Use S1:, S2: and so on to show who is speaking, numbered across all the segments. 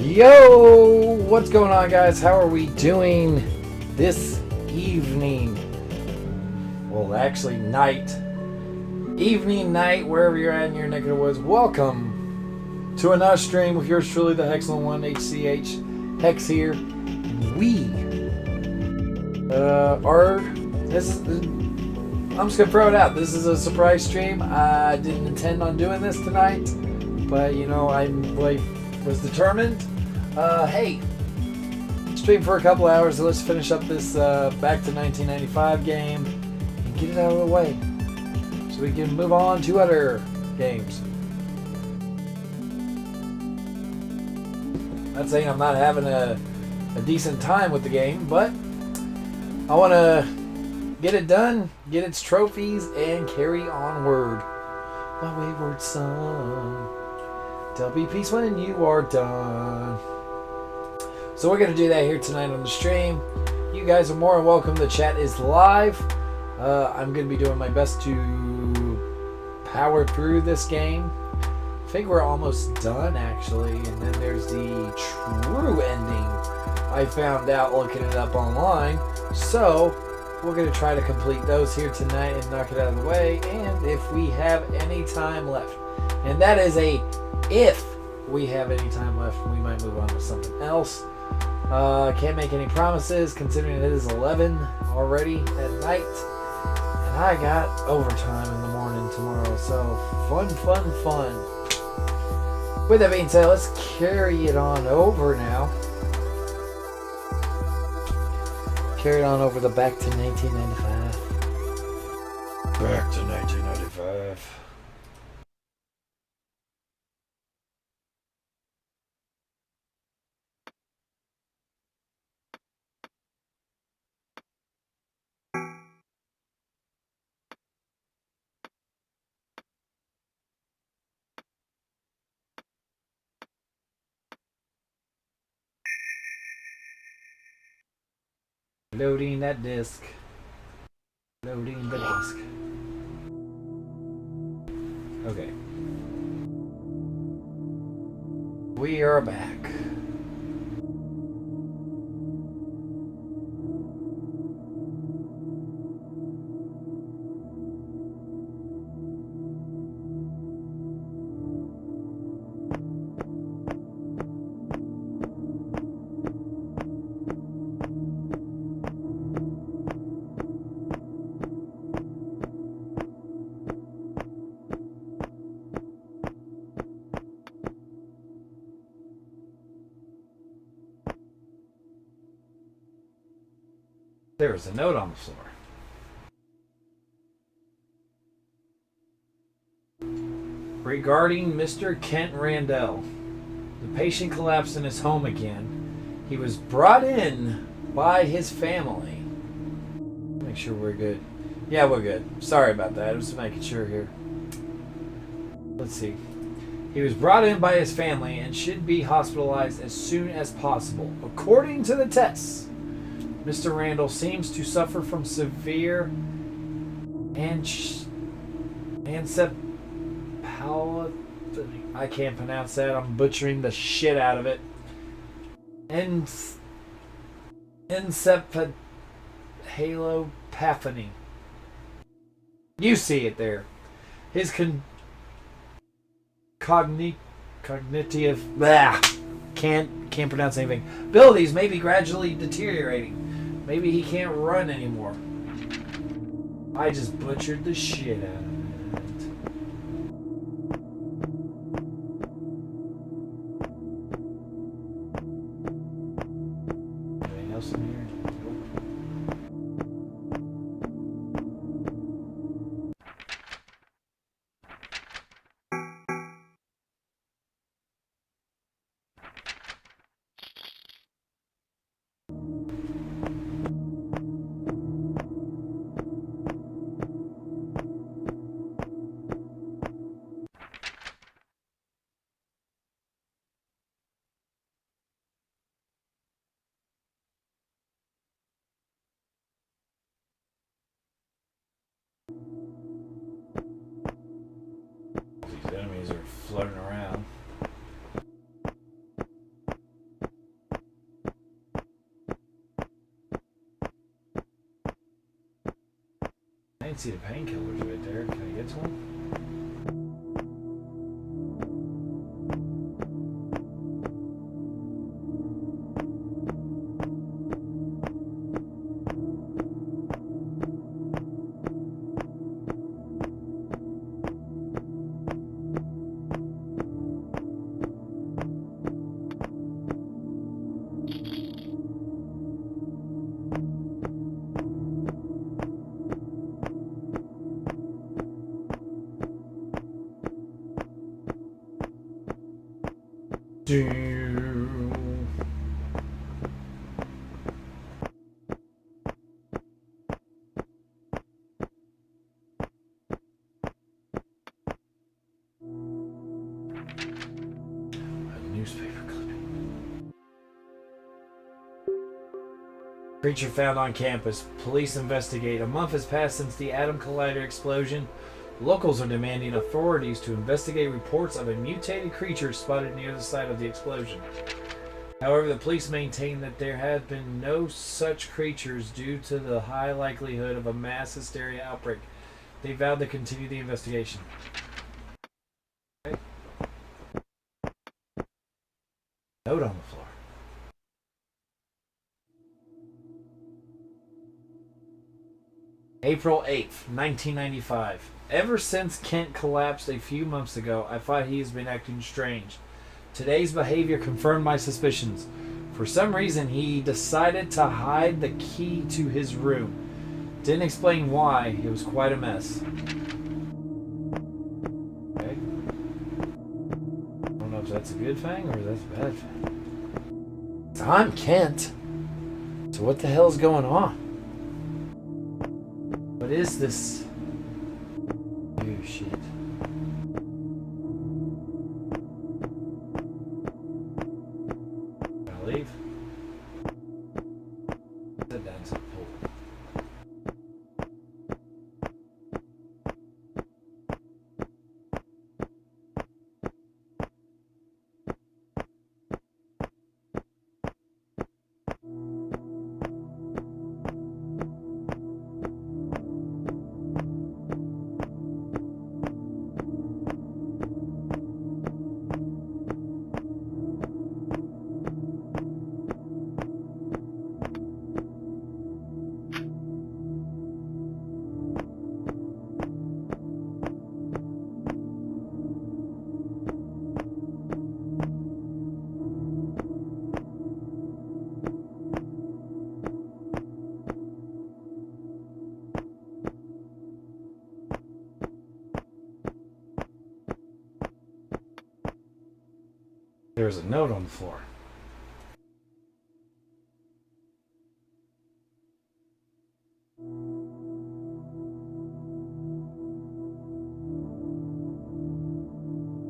S1: Yo, what's going on, guys? How are we doing this evening? Well, actually, night. Evening, night, wherever you're at in your neck of the woods. Welcome to another stream with yours truly, the excellent one, HCHecxz here. We I'm just gonna throw it out. This is a surprise stream. I didn't intend on doing this tonight, but I was determined. Hey, stream for a couple hours. So let's finish up this back to 1995 game and get it out of the way, so we can move on to other games. Not saying I'm not having a decent time with the game, but I want to get it done, get its trophies, and carry onward. My wayward son, tell me peace when you are done. So we're going to do that here tonight on the stream. You guys are more than welcome. The chat is live. I'm going to be doing my best to power through this game. I think we're almost done, actually. And then there's the true ending I found out looking it up online. So we're going to try to complete those here tonight and knock it out of the way. And if we have any time left, and that is a if we have any time left, we might move on to something else. Can't make any promises considering it is 11 already at night. And I got overtime in the morning tomorrow. So fun. With that being said, let's carry it on over now. Carry it on over the back to 1995. Back to 1995. Loading that disc. Loading the disc. Okay. We are back. There is a note on the floor. Regarding Mr. Kent Randall, the patient collapsed in his home again. He was brought in by his family. Make sure we're good. Yeah, we're good. Sorry about that. I was making sure here. Let's see. He was brought in by his family and should be hospitalized as soon as possible. According to the tests, Mr. Randall seems to suffer from severe I can't pronounce that. I'm butchering the shit out of it. Encephalopathy. You see it there. His cognitive can't pronounce anything. Abilities may be gradually deteriorating. Maybe he can't run anymore. I just butchered the shit out of it. Anything else in here? These enemies are floating around. didn't see the painkillers right there. Can I get to them? Newspaper clipping. Creature found on campus. Police investigate. A month has passed since the atom collider explosion. Locals are demanding authorities to investigate reports of a mutated creature spotted near the site of the explosion. However, the police maintain that there have been no such creatures due to the high likelihood of a mass hysteria outbreak. They vowed to continue the investigation. Okay. Note on the floor. April 8th, 1995. Ever since Kent collapsed a few months ago, I thought he has been acting strange. Today's behavior confirmed my suspicions. For some reason, he decided to hide the key to his room. Didn't explain why. It was quite a mess. Okay. I don't know if that's a good thing or that's a bad thing. I'm Kent. So what the hell is going on? What is this? Oh shit. Can I leave? Sit down to the pool. There's a note on the floor.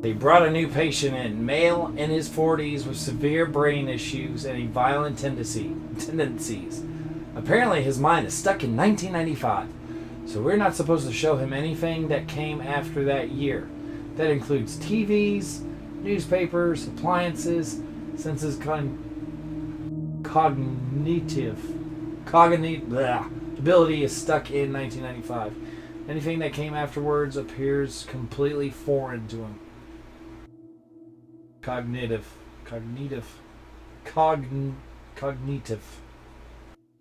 S1: They brought a new patient in, male in his 40s with severe brain issues and violent tendencies. Apparently his mind is stuck in 1995, so we're not supposed to show him anything that came after that year. That includes TVs, newspapers, appliances, since his cognitive ability is stuck in 1995. Anything that came afterwards appears completely foreign to him. Cognitive.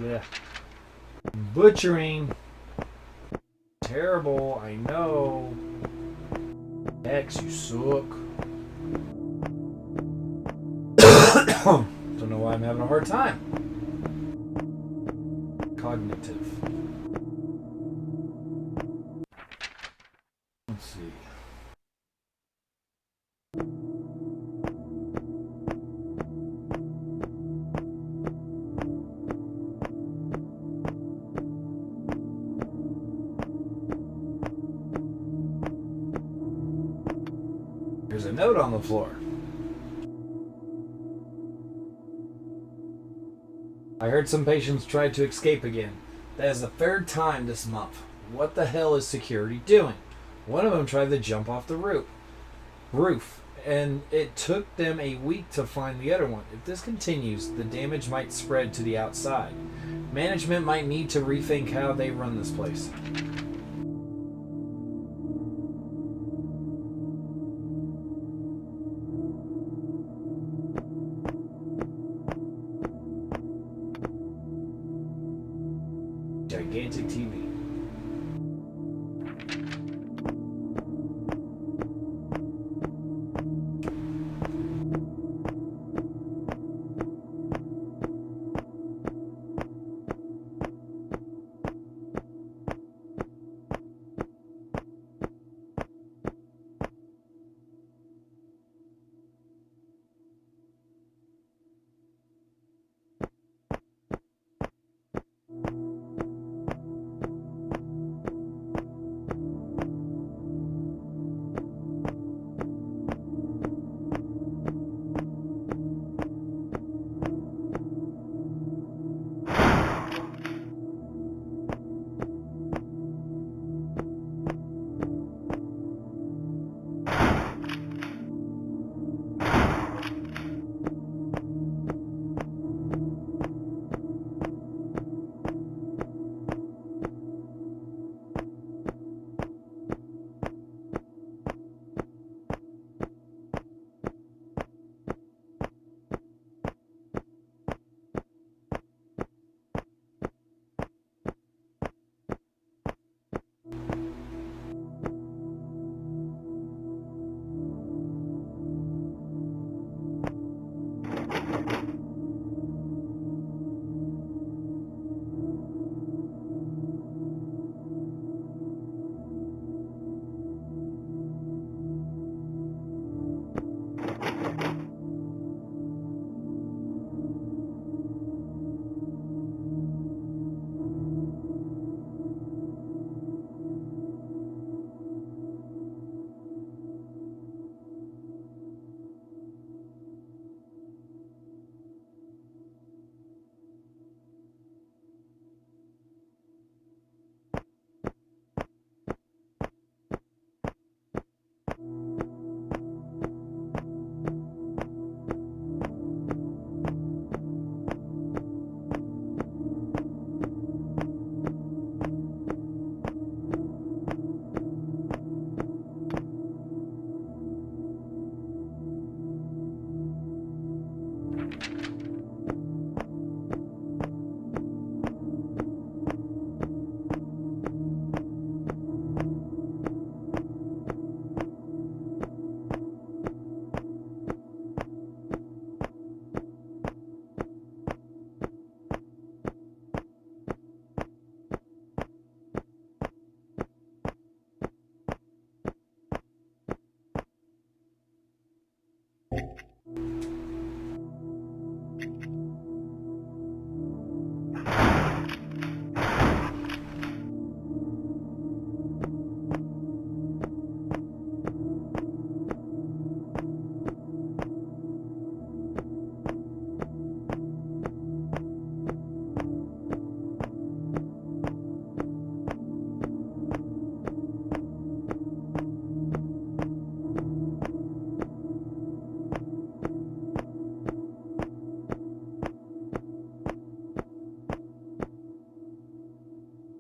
S1: Yeah. Butchering. Terrible, I know. X, you suck. Don't know why I'm having a hard time. Cognitive. Let's see. There's a note on the floor. I heard some patients tried to escape again. That is the third time this month. What the hell is security doing? One of them tried to jump off the roof, and it took them a week to find the other one. If this continues, the damage might spread to the outside. Management might need to rethink how they run this place. gigantic TV.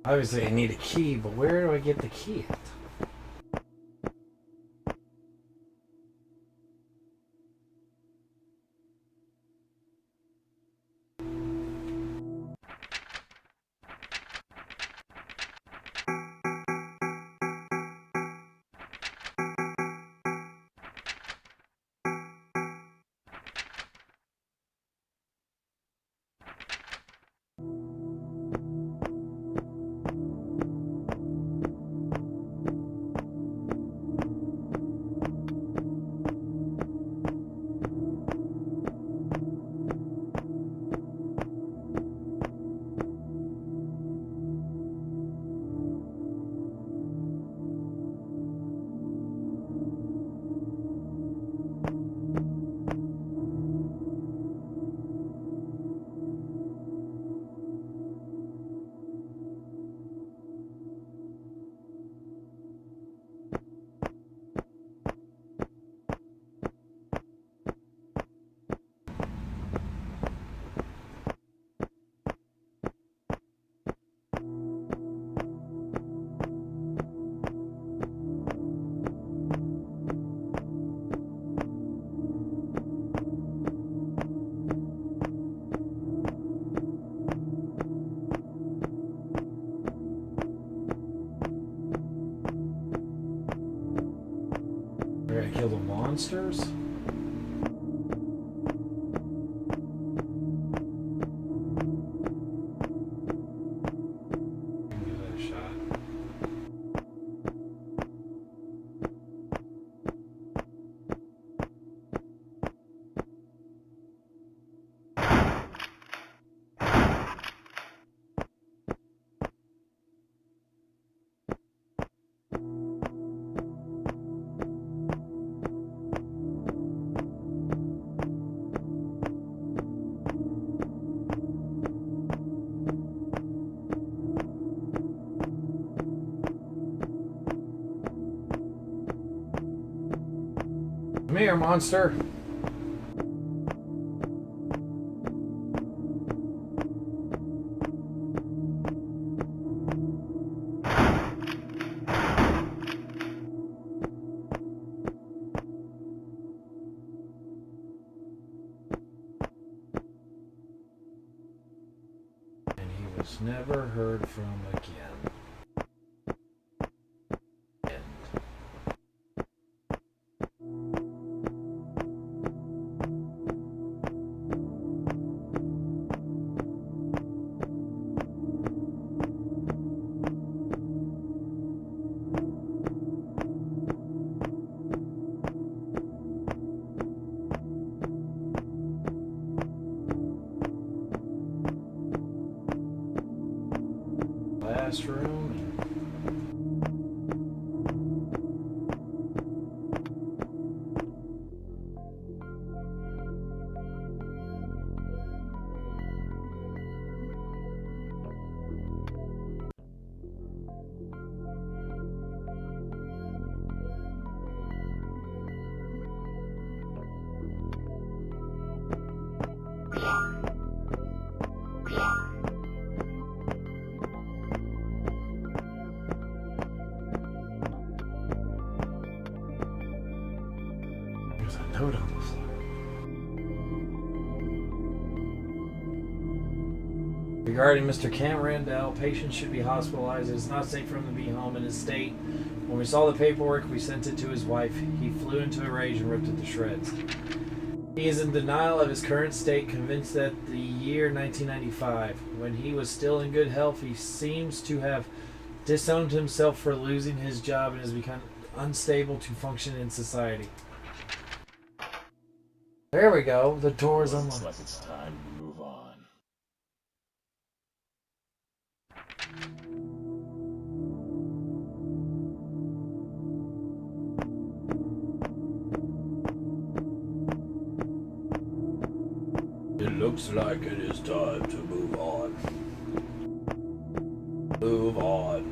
S1: Obviously, I need a key, but where do I get the key at? monsters. Give that a shot. Come here, monster. And he was never heard from again. Classroom. There's a note on the floor. Regarding Mr. Cam Randall, patient should be hospitalized. It is not safe for him to be home in his state. When we saw the paperwork, we sent it to his wife. He flew into a rage and ripped it to shreds. He is in denial of his current state, convinced that the year 1995, when he was still in good health, he seems to have disowned himself for losing his job and has become unstable to function in society. There we go. The door is unlocked.
S2: Looks like it's time to move on.
S3: It looks like it is time to move on. Move on.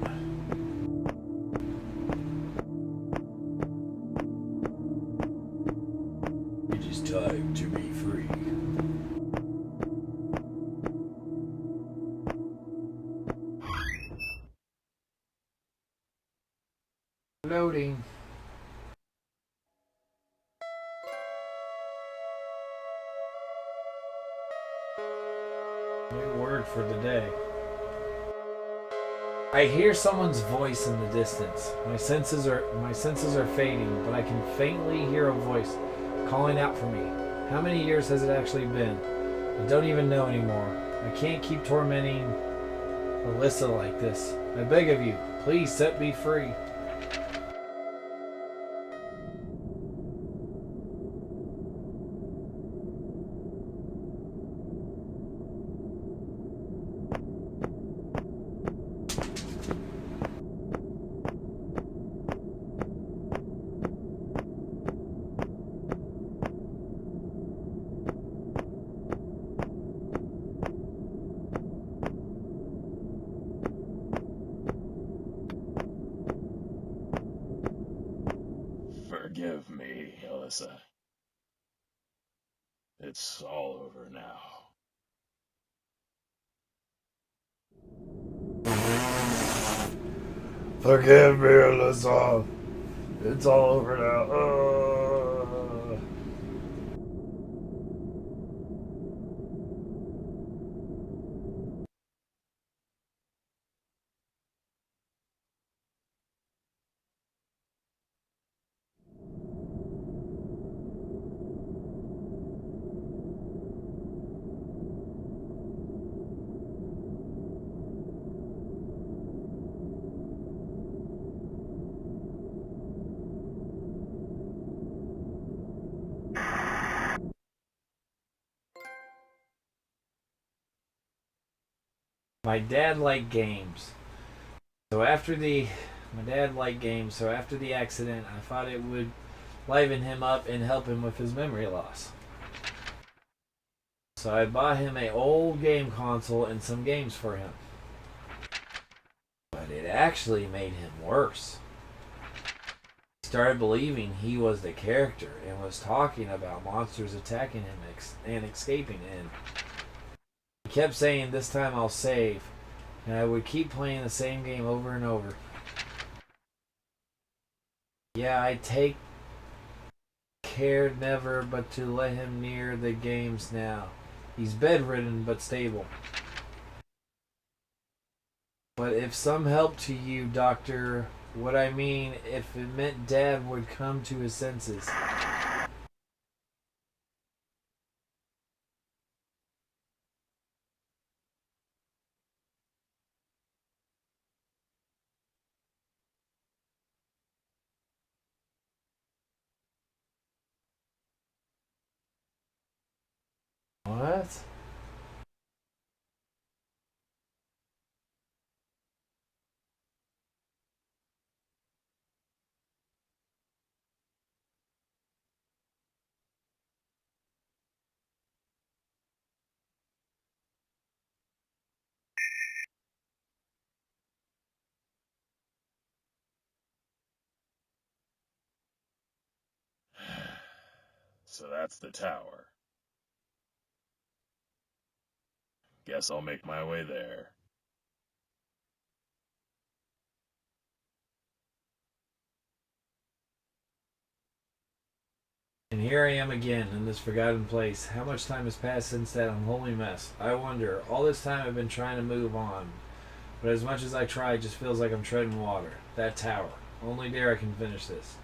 S3: It is time to be free.
S1: Loading. New word for the day. I hear someone's voice in the distance. My senses are fading, but I can faintly hear a voice calling out for me. How many years has it actually been? I don't even know anymore. I can't keep tormenting Alyssa like this. I beg of you, please set me free.
S2: Forgive me, Alyssa. It's all over now.
S3: Forgive me, Alyssa. It's all over now.
S1: My dad liked games. So after the my dad liked games, so after the accident, I thought it would liven him up and help him with his memory loss. So I bought him an old game console and some games for him. But it actually made him worse. He started believing he was the character and was talking about monsters attacking him and escaping, and he kept saying, "This time I'll save." And I would keep playing the same game over and over. Yeah, I take care never but to let him near the games now. He's bedridden but stable. But if some help to you, Doctor, what I mean, if it meant Dad would come to his senses. What?
S2: So that's the tower. Guess I'll make my way there.
S1: And here I am again in this forgotten place. How much time has passed since that unholy mess? I wonder. All this time I've been trying to move on. But as much as I try, it just feels like I'm treading water. That tower. Only there I can finish this.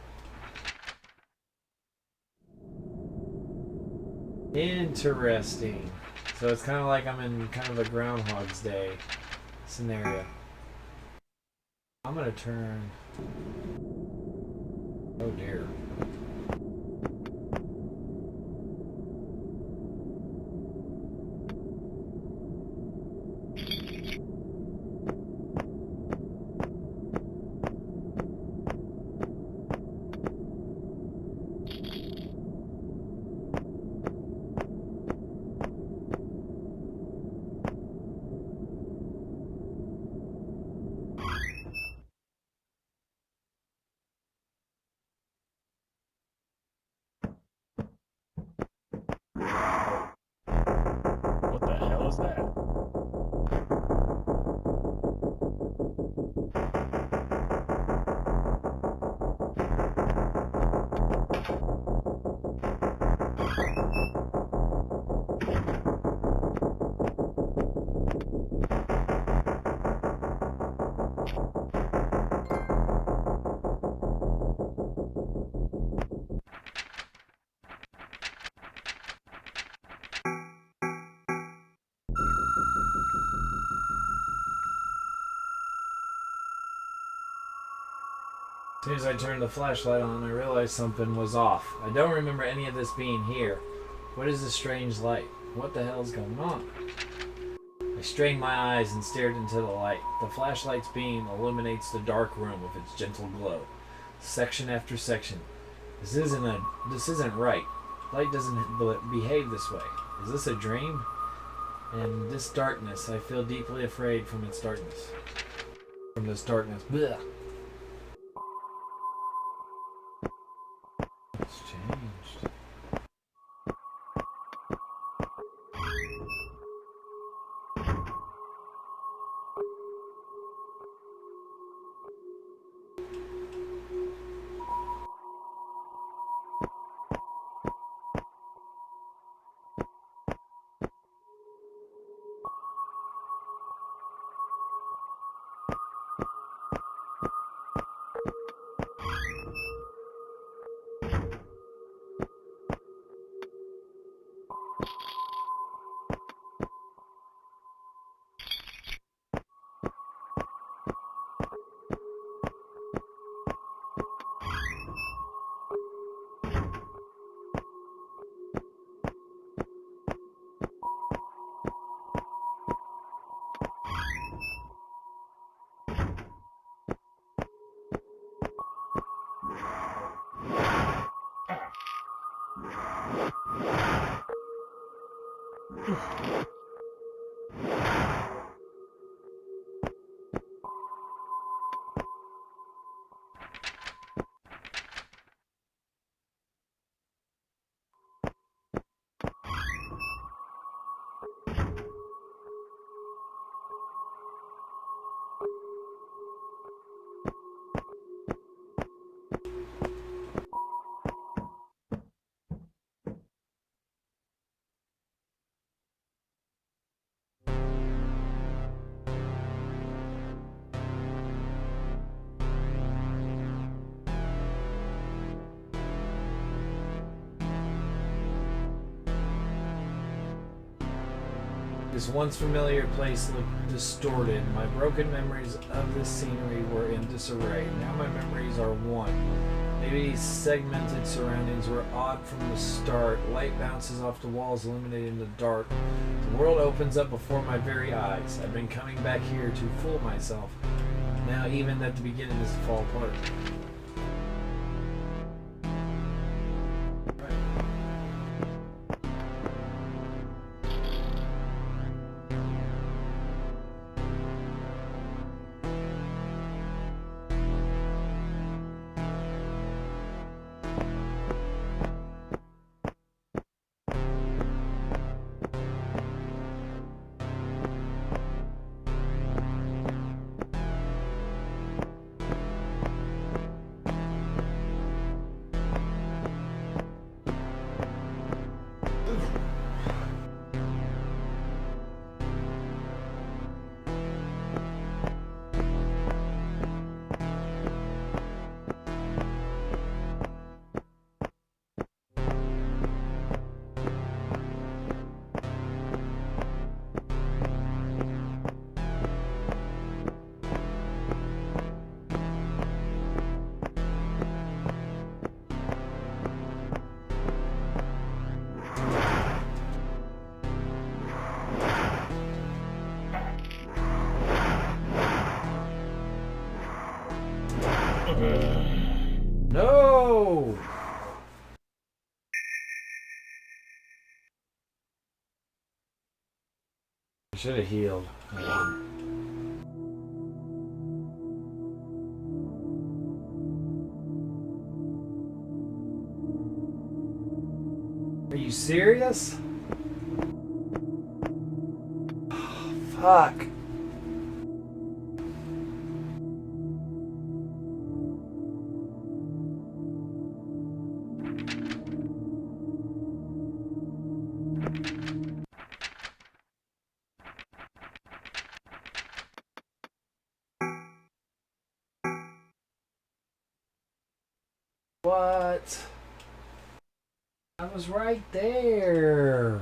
S1: Interesting. So it's kind of like I'm in kind of a Groundhog's Day scenario. I'm gonna turn. Oh dear.
S2: What the hell is that?
S1: As soon as I turned the flashlight on, I realized something was off. I don't remember any of this being here. What is this strange light? What the hell is going on? I strained my eyes and stared into the light. The flashlight's beam illuminates the dark room with its gentle glow. Section after section. This isn't right. Light doesn't behave this way. Is this a dream? And this darkness, I feel deeply afraid from its darkness. From this darkness. Blech. It's changed. This once familiar place looked distorted. My broken memories of this scenery were in disarray. Now my memories are one. Maybe these segmented surroundings were odd from the start. Light bounces off the walls, illuminating the dark. The world opens up before my very eyes. I've been coming back here to fool myself. Now even at the beginning this fall apart. No! I should have healed. Are you serious? Fuck. What? I was right there.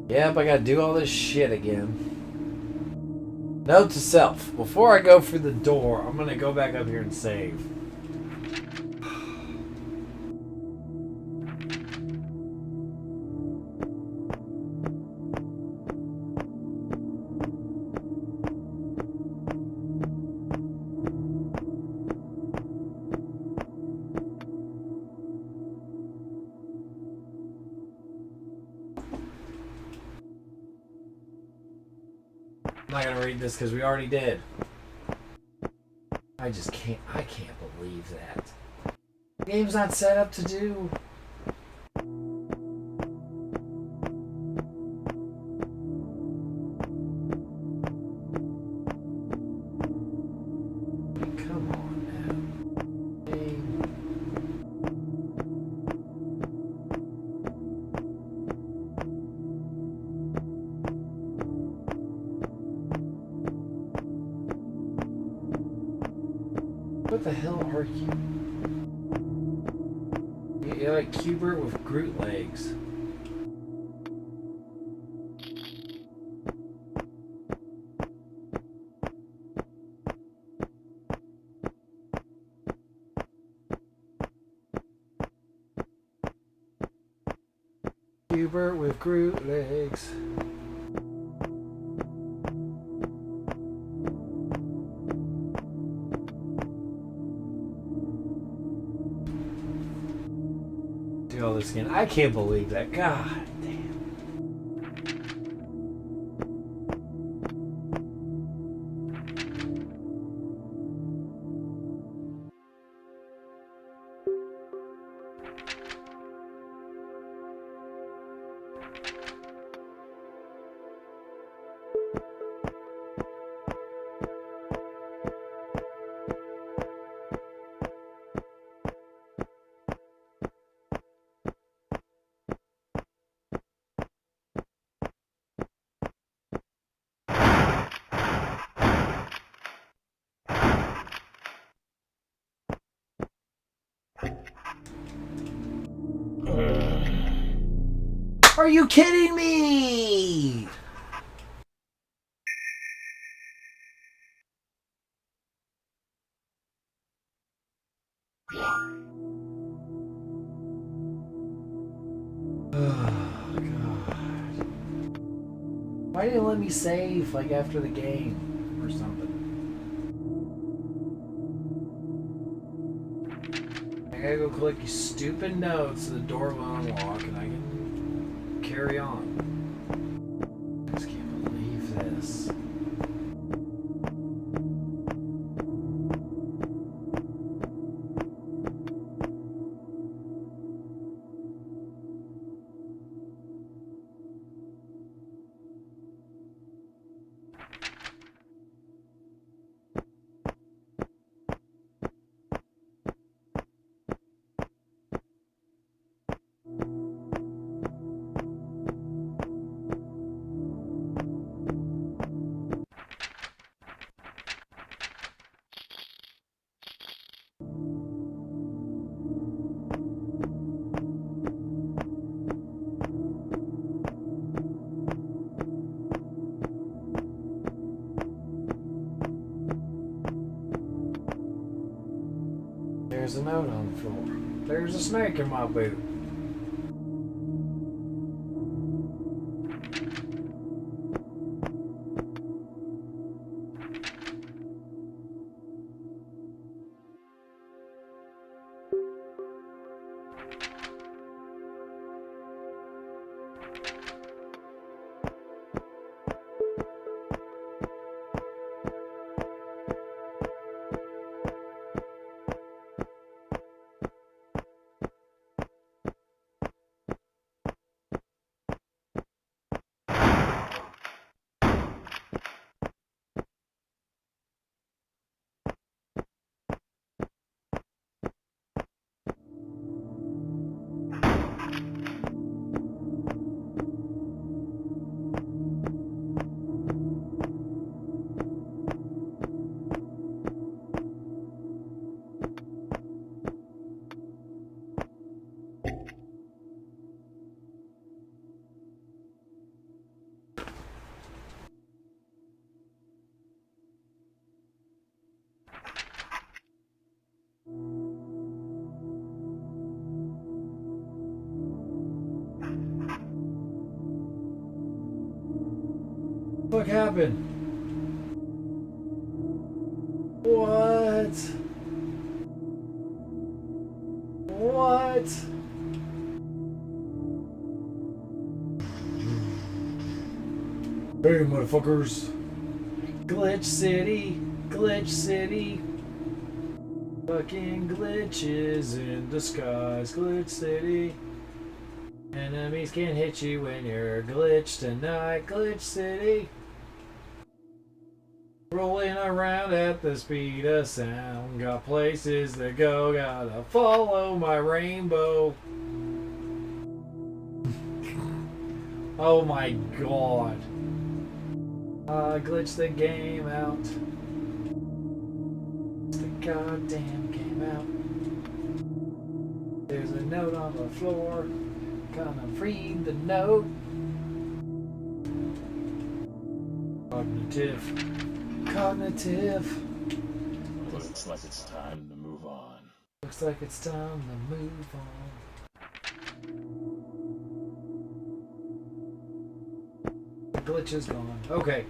S1: Yep, I gotta do all this shit again. Note to self, before I go for the door, I'm gonna go back up here and save. I'm not gonna read this because we already did. I can't believe that. The game's not set up to do. Come on now. Game. What the hell are you? You're like Cubert with Groot legs. Hubert with Groot legs. Do all this again. I can't believe that. God damn. Are you kidding me? Oh, God. Why didn't it let me save, like, after the game or something? I gotta go collect these stupid notes so the door will unlock and I can carry on. I just can't believe this. There's a note on the floor. There's a snake in my boot. What happened? What? What? Hey, motherfuckers. Glitch City. Glitch City. Fucking glitches in disguise. Glitch City. Enemies can't hit you when you're glitched tonight. Glitch City. Rolling around at the speed of sound. Got places to go. Gotta follow my rainbow. Oh my god. I glitched the game out. The goddamn game out. There's a note on the floor. Gonna read the note. Cognitive.
S2: Looks like it's time to move on.
S1: Looks like it's time to move on. glitch is gone. Okay.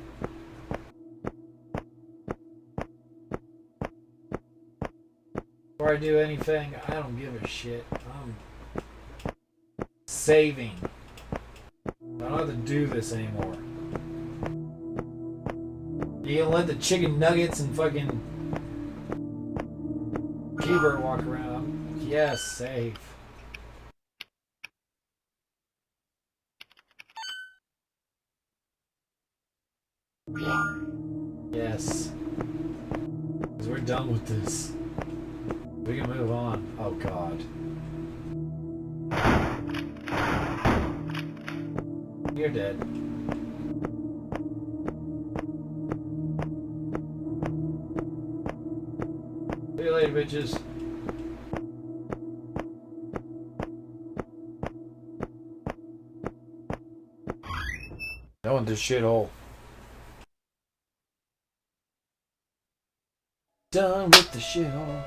S1: Before I do anything, I don't give a shit. I'm saving. I don't have to do this anymore. You gonna let the chicken nuggets and fucking Keebert walk around? Yes, save. Yes. Because we're done with this. We can move on. Oh god. You're dead. See you later, bitches. That one's a shithole. Done with the shithole.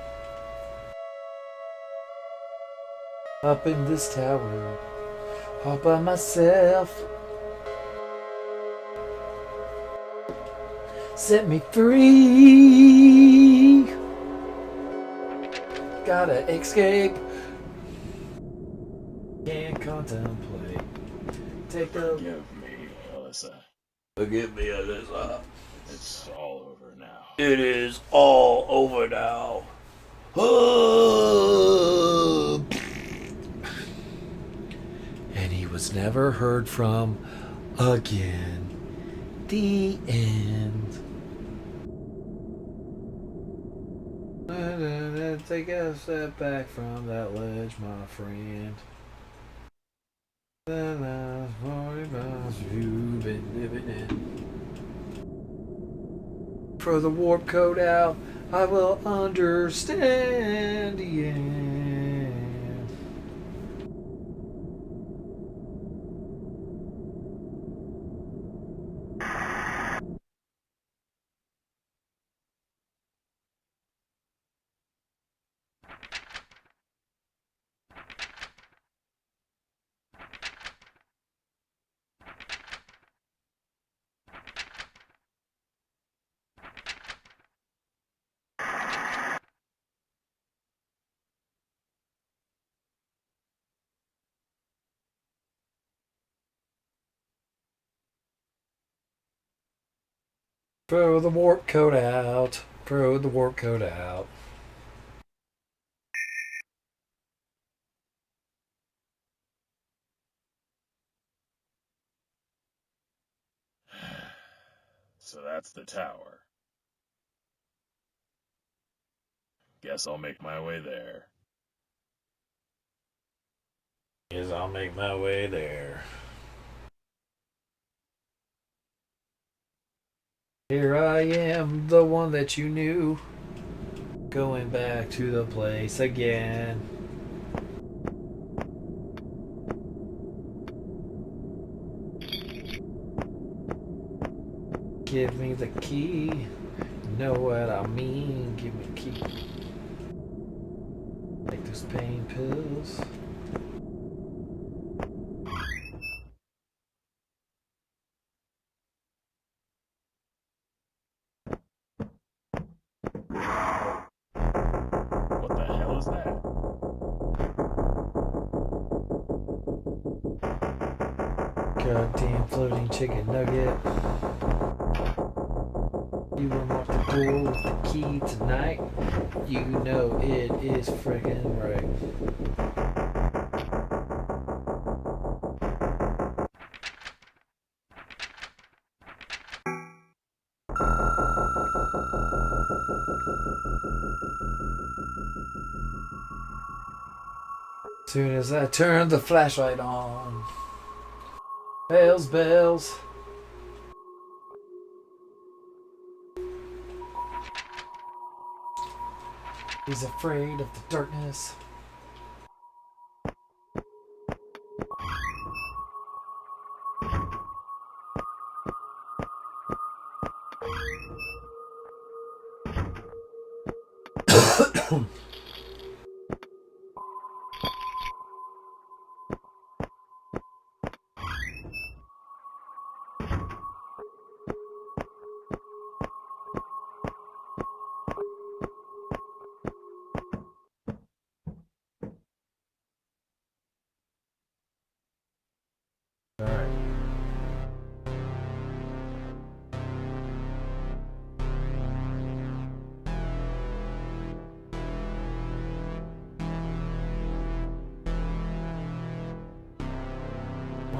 S1: Up in this tower, all by myself. Set me free. Gotta escape. Can't contemplate. Take a.
S2: Forgive me, Alyssa.
S3: Forgive me, Alyssa.
S2: It's all over now.
S3: It is all over now.
S1: And he was never heard from again. The end. Take a step back from that ledge, my friend. The last 40 miles you've been living in. Throw the warp code out, I will understand the end. Throw the warp code out. Throw the warp code out.
S2: So that's the tower. Guess I'll make my way there.
S1: Yes, I'll make my way there. Here I am, the one that you knew. Going back to the place again. Give me the key. You know what I mean. Give me the key. Take those pain pills.
S2: What the hell is that?
S1: Goddamn floating chicken nugget. You unlock the door with the key tonight. You know it is freaking right. Soon as I turn the flashlight on. Bells, bells. He's afraid of the darkness.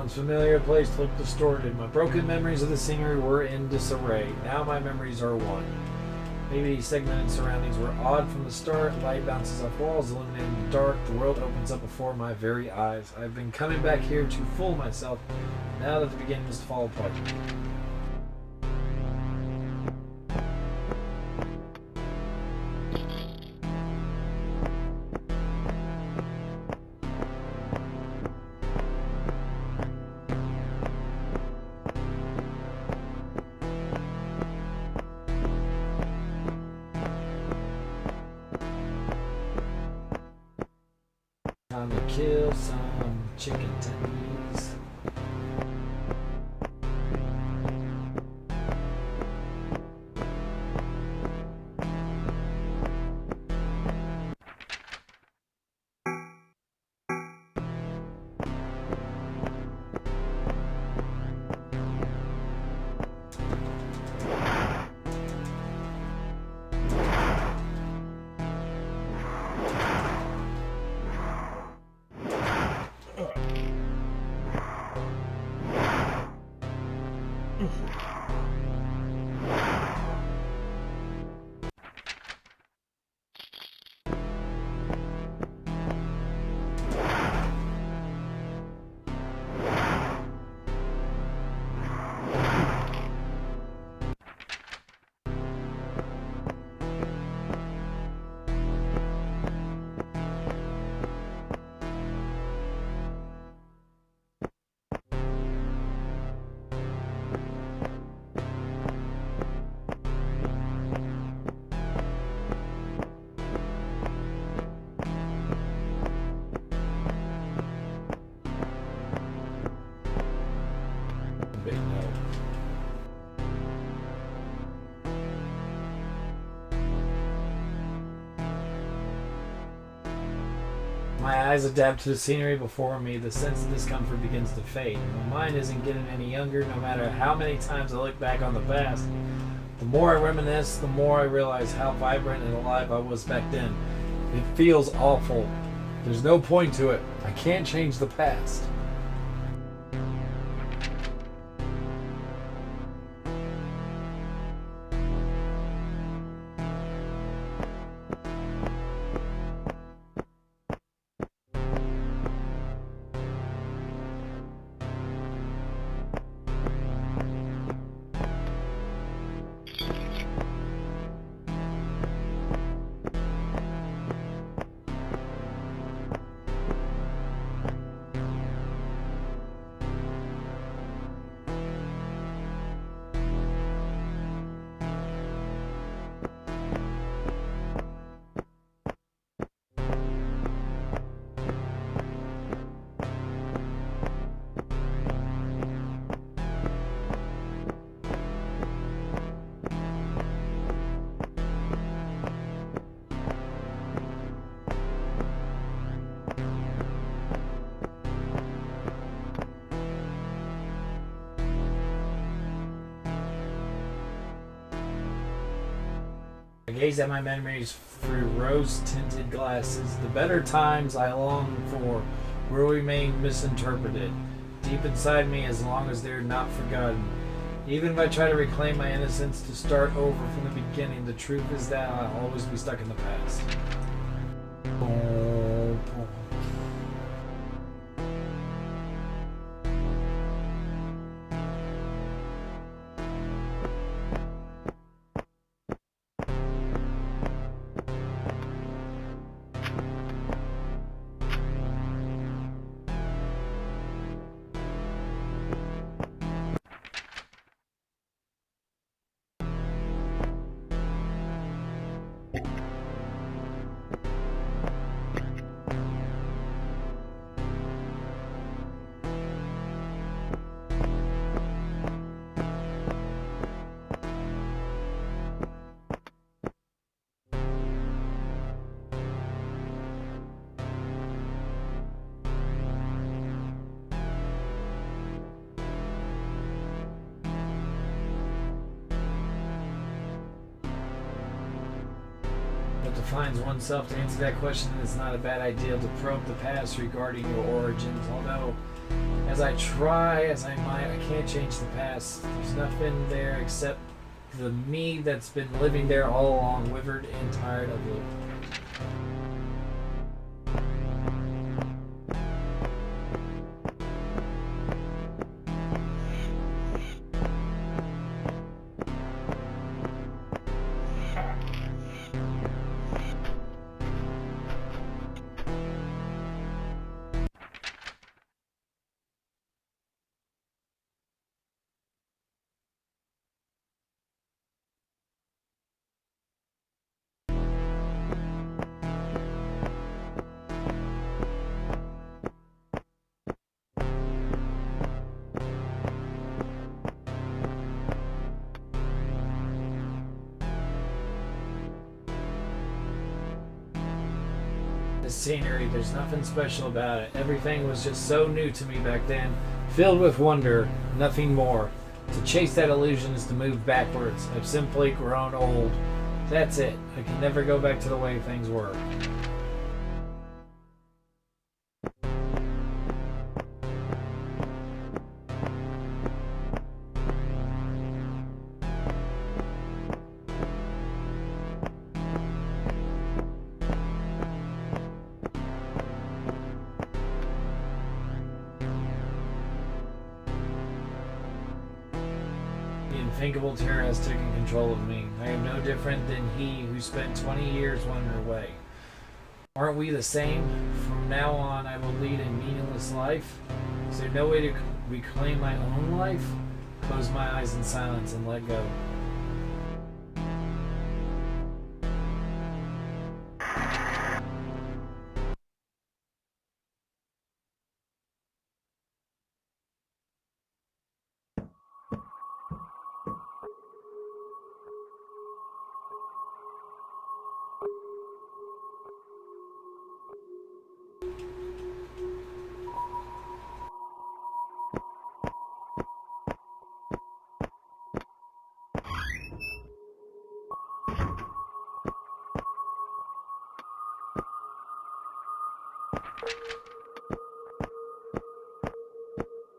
S1: once familiar, a place looked distorted. My broken memories of the scenery were in disarray. Now my memories are one. Maybe segmented surroundings were odd from the start. Light bounces off walls, illuminating the dark. The world opens up before my very eyes. I've been coming back here to fool myself, now that the beginning is to fall apart. Time to kill some chicken tendies. Big no. My eyes adapt to the scenery before me. The sense of discomfort begins to fade. My mind isn't getting any younger, no matter how many times I look back on the past. The more I reminisce, the more I realize how vibrant and alive I was back then. It feels awful. There's no point to it. I can't change the past. I gaze at my memories through rose-tinted glasses. The better times I long for will remain misinterpreted deep inside me as long as they're not forgotten. Even if I try to reclaim my innocence to start over from the beginning, the truth is that I'll always be stuck in the past. What defines oneself? To answer that question, it's not a bad idea to probe the past regarding your origins, although As I try, as I might, I can't change the past. There's nothing there except the me that's been living there all along, withered and tired of living. The scenery, there's nothing special about it. Everything was just so new to me back then, filled with wonder, nothing more. To chase that illusion is to move backwards. I've simply grown old. That's it. I can never go back to the way things were. The unthinkable terror has taken control of me. I am no different than he who spent 20 years wandering away. Aren't we the same? From now on, I will lead a meaningless life. Is there no way to reclaim my own life? Close my eyes in silence and let go.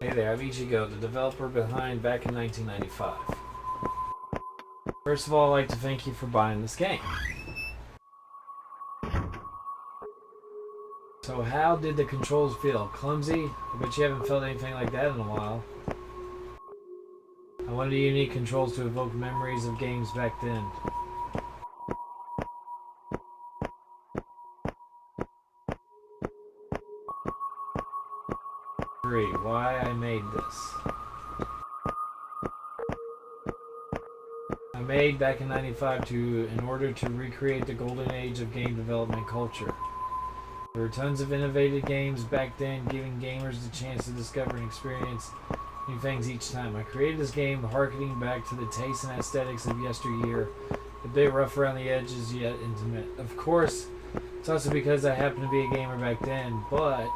S1: Hey there, I'm HCHecxz, the developer behind back in 1995. First of all, I'd like to thank you for buying this game. So how did the controls feel? Clumsy? I bet you haven't felt anything like that in a while. I wanted unique controls to evoke memories of games back then. Why I made this. I made back in '95 in order to recreate the golden age of game development culture. There were tons of innovative games back then, giving gamers the chance to discover and experience new things each time. I created this game harkening back to the taste and aesthetics of yesteryear, a bit rough around the edges yet intimate. Of course, it's also because I happened to be a gamer back then, but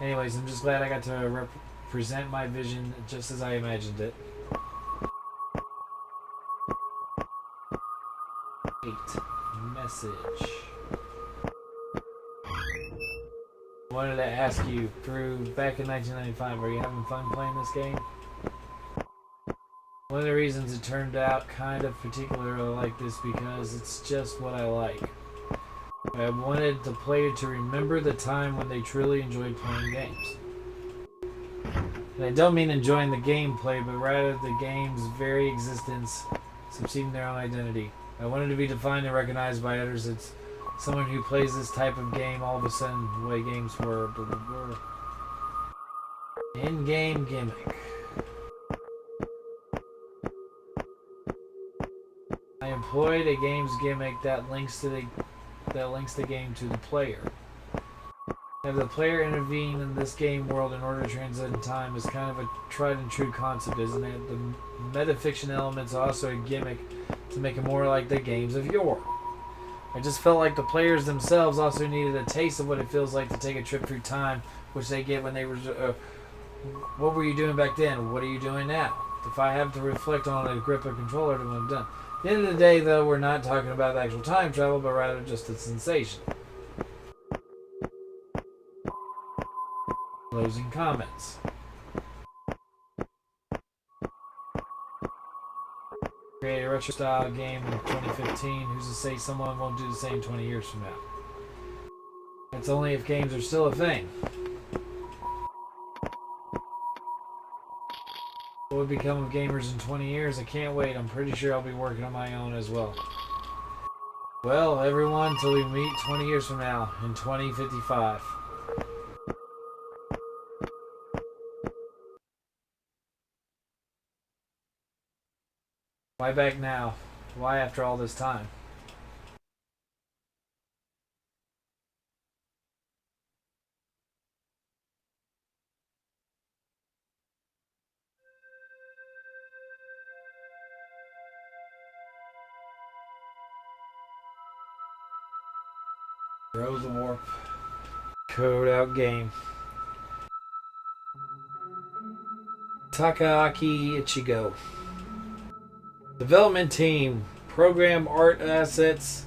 S1: anyways, I'm just glad I got to represent my vision just as I imagined it. 8. Message. I wanted to ask you, back in 1995, are you having fun playing this game? One of the reasons it turned out kind of particularly like this because it's just what I like. I wanted the player to remember the time when they truly enjoyed playing games. And I don't mean enjoying the gameplay, but rather the game's very existence, succeeding their own identity. I wanted to be defined and recognized by others as someone who plays this type of game all of a sudden the way games were. Blah, blah, blah. In-game gimmick. I employed a game's gimmick that links the game to the player. Have the player intervene in this game world in order to transcend time is kind of a tried and true concept, isn't it? The metafiction element's also a gimmick to make it more like the games of yore. I just felt like the players themselves also needed a taste of what it feels like to take a trip through time, which they get when they were. What were you doing back then? What are you doing now? If I have to reflect on a grip or controller to what I've done. At the end of the day, though, we're not talking about the actual time travel, but rather just the sensation. Closing comments. Create a retro style game in 2015. Who's to say someone won't do the same 20 years from now? It's only if games are still a thing. What would become of gamers in 20 years? I can't wait. I'm pretty sure I'll be working on my own as well. Well, everyone, till we meet 20 years from now in 2055. Why back now? Why after all this time? Throw the warp. Code out game. Takaaki Ichigo. Development team. Program art assets.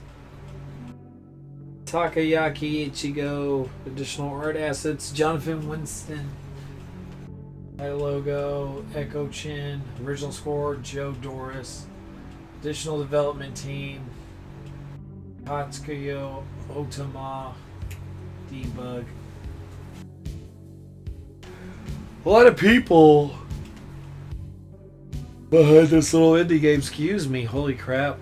S1: Takayaki Ichigo. Additional art assets. Jonathan Winston. Logo. Echo Chin. Original score. Joe Doris. Additional development team. Katsuyo Otama. Debug. A lot of people behind this little indie game. Excuse me. Holy crap.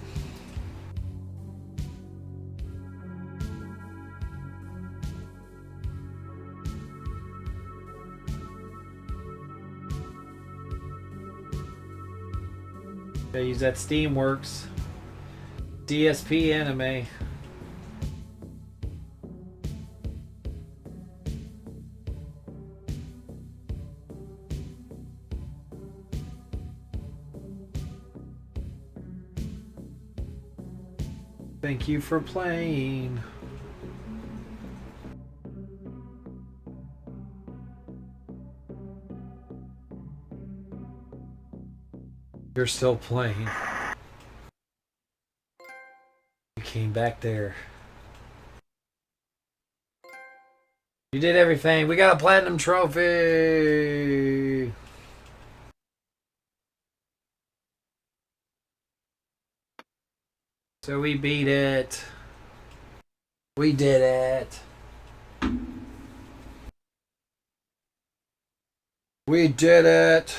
S1: They use that Steamworks. DSP anime. Thank you for playing. You're still playing. You came back there. You did everything. We got a platinum trophy. So we beat it. We did it. We did it.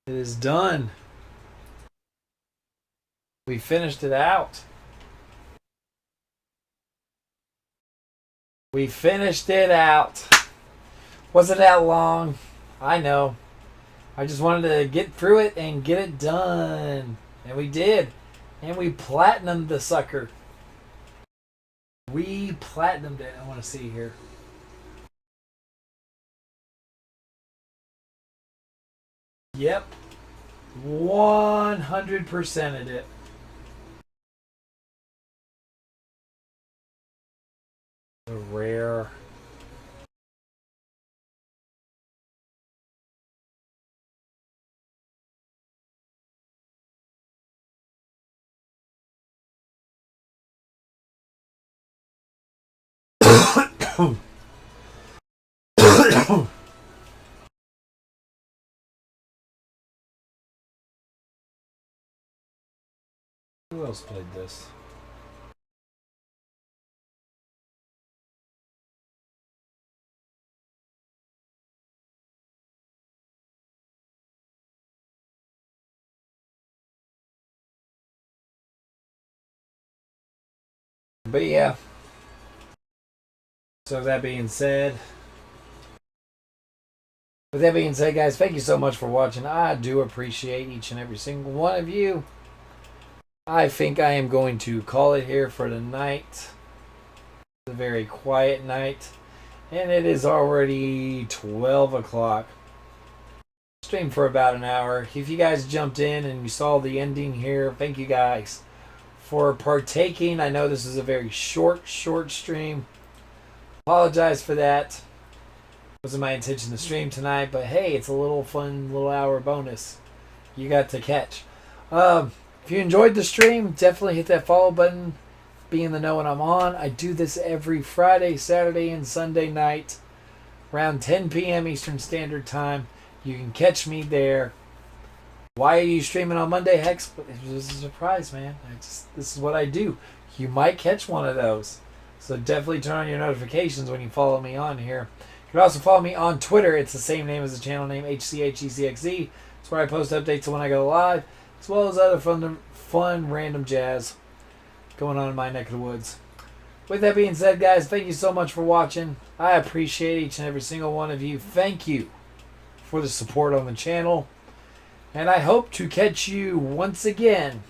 S1: It is done. We finished it out. We finished it out. Wasn't that long? I know. I just wanted to get through it and get it done. And we did. And we platinumed the sucker. We platinumed it. I want to see here. Yep. 100%ed it. The rare. Who else played this? But yeah. So that being said, guys, thank you so much for watching. I do appreciate each and every single one of you. I think I am going to call it here for the night. It's a very quiet night. And it is already 12 o'clock. Stream for about an hour. If you guys jumped in and you saw the ending here, thank you guys for partaking. I know this is a very short stream. Apologize for that. Wasn't my intention to stream tonight, but hey, it's a little fun little hour bonus you got to catch. If you enjoyed the stream, definitely hit that follow button. Be in the know when I'm on. I do this every Friday, Saturday, and Sunday night around 10 p.m. Eastern Standard Time. You can catch me there. Why are you streaming on Monday, Hex? It was a surprise, man. This is what I do. You might catch one of those. So definitely turn on your notifications when you follow me on here. You can also follow me on Twitter. It's the same name as the channel name, HCHecxz. It's where I post updates when I go live, as well as other fun random jazz going on in my neck of the woods. With that being said, guys, thank you so much for watching. I appreciate each and every single one of you. Thank you for the support on the channel. And I hope to catch you once again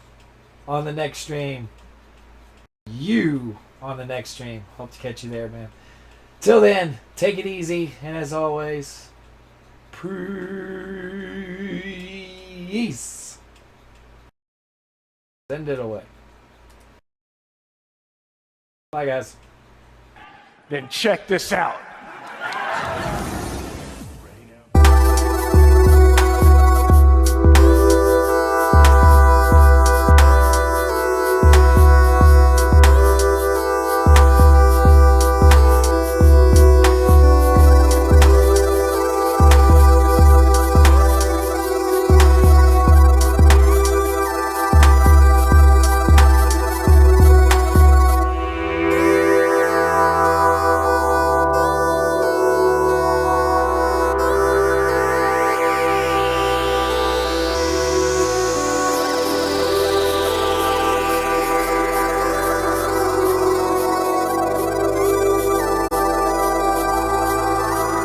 S1: on the next stream. You on the next stream. Hope to catch you there, man. Till then, take it easy. And as always, peace. Send it away. Bye, guys.
S3: Then check this out.